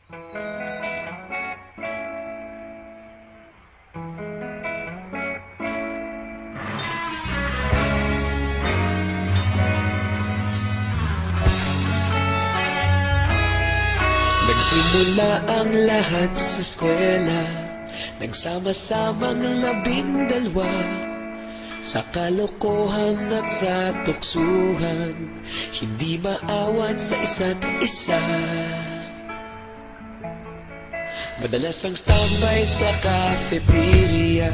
Nagsimula ang lahat sa eskwela, nagsama-samang 12 sa kalokohan at sa tuksuhan, hindi maawat sa isa't isa. Madalas ang standby sa cafeteria,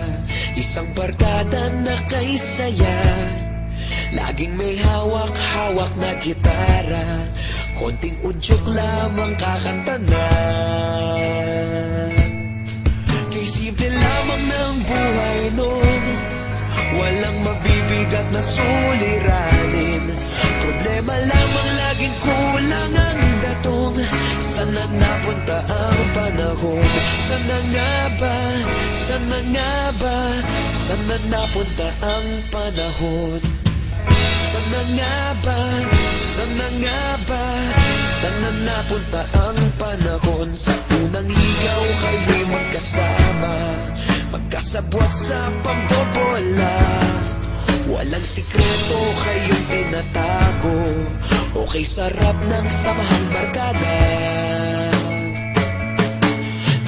isang barkada na kay saya. Laging may hawak-hawak na gitara, konting udyok lamang kakanta na. Kay simple lamang ng buhay noon, walang mabibigat na suliranin. Problema lamang laging kulang ang datong. Sana napunta ang panahon? Sana nga ba? Sana nga ba? Sana napunta ang panahon? Sana nga ba? Sana nga ba? Sana napunta ang panahon? Sa unang ligaw kayo'y magkasama, magkasabwat sa pambobola. Walang sikreto kayong tinatago, okay sarap ng samahang barkada.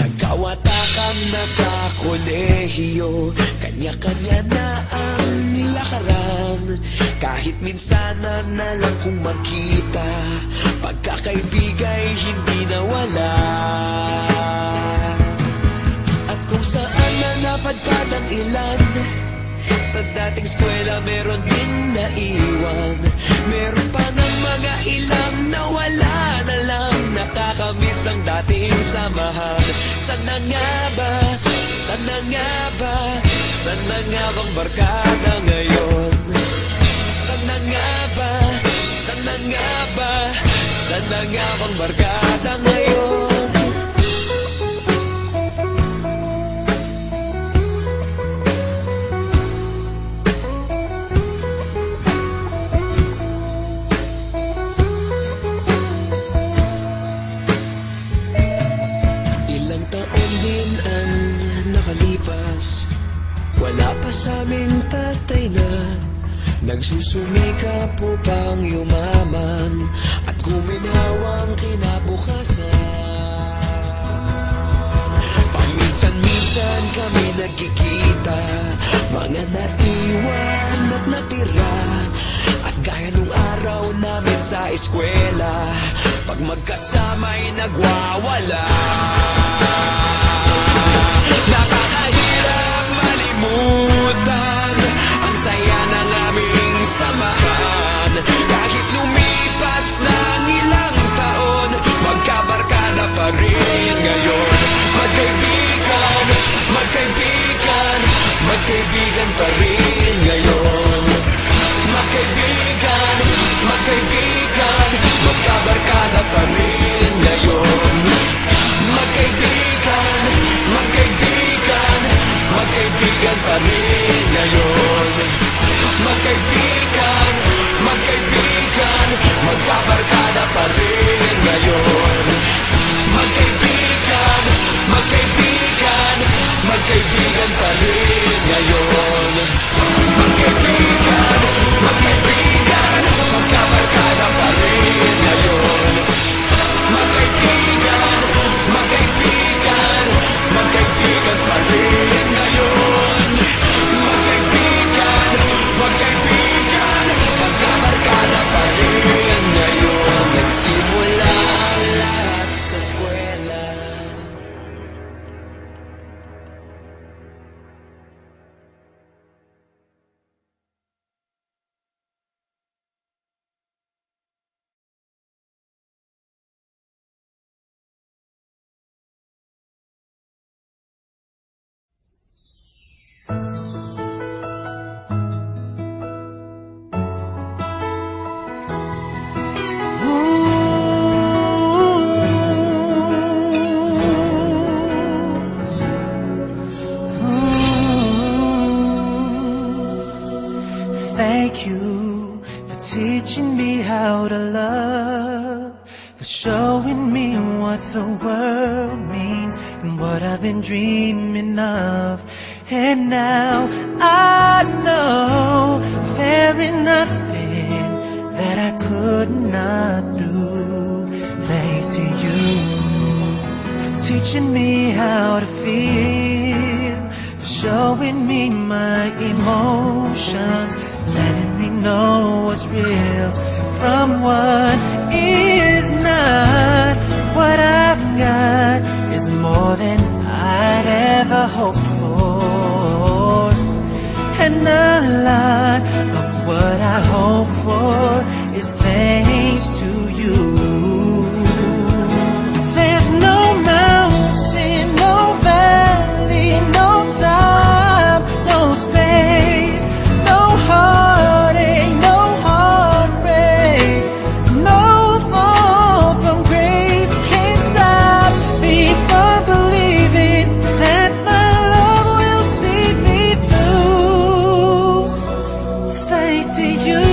Nagkawatakan na sa kolehiyo, kanya-kanya na ang nilakaran. Kahit minsan na lang kung magkita, pagkakaibigay hindi nawala. At kung saan na napadpad ang ilan, sa dating eskwela meron din naiwan. Meron pa ng mga ilang nawala na lang, nakakamiss ang dating samahan. Sana nga ba? Sana nga ba? Sana nga bang barkada ngayon? Sana nga ba? Sana nga ba? Sana nga bang barkada ngayon? Ilang taon din ang nakalipas, wala pa sa aming tatay na nagsusumikap upang yumaman at guminhawang kinabukasan. Paminsan-minsan kami nagkikita, mga naiwan at natira. At gaya nung araw namin sa eskwela, pag magkasama'y nagwawala. Nakakahirap malimutan ang saya ng aming samahan. Kahit lumipas ng ilang taon, magkabarkada pa rin ngayon. Magkaibigan, magkaibigan, magkaibigan pa rin ngayon. Magkaibigan, magkaibigan, magkabarkada pa rin ngayon. Magkaibigan, magkaibigan, magkaibigan pa rin ngayon. Magkaibigan, magkaibigan, magkabarkada pa rin ngayon. Magkaibigan, magkaibigan, magkaibigan pa rin ngayon. Magkaibigan, magkaibigan, magkabarkada pa rin ngayon. Magkaibigan, magkaibigan, magkaibigan pa rin ngayon. Magkaibigan, magkaibigan, magkabarkada pa rin ngayon. Nagsimula ang lahat sa eskwela. Thank you for teaching me how to love, for for showing me what the world means and what I've been dreaming of. And now I know there is nothing that I could not do. Thanks to you for teaching me how to feel, for showing me my emotions, letting me know what's real from what is not. What I've got is more than I'd ever hoped for, and a lot of what I hope for is thanks to you. There's no mountain, no valley, no time, no space, no heartache, no heartbreak, no fall from grace can't stop me from believing that my love will see me through. Thanks to you.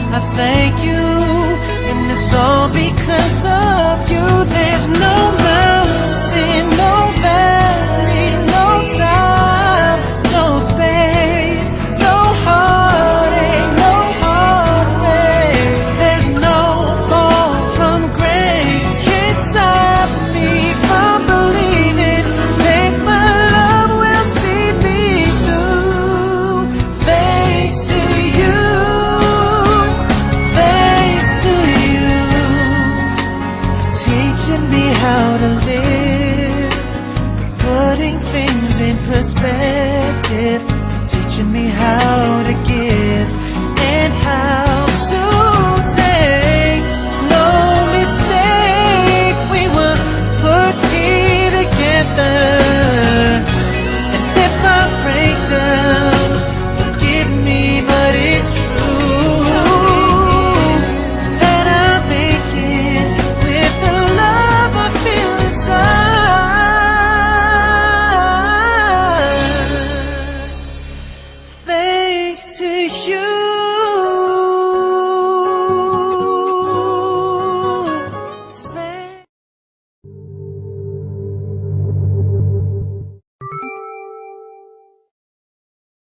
I thank you, and it's all because of you. There's no mountain, no valley, no time, no space, no heartache, no heartbreak. There's no fall from grace can't stop me from believing that my love will see me through. Thanks to you. Teaching me how to live, for putting things in perspective, for teaching me how to give and how to take no mistake. We were put here together, and if I break down, forgive me, but it's true that I'm making with the love I feel inside. Thanks to you.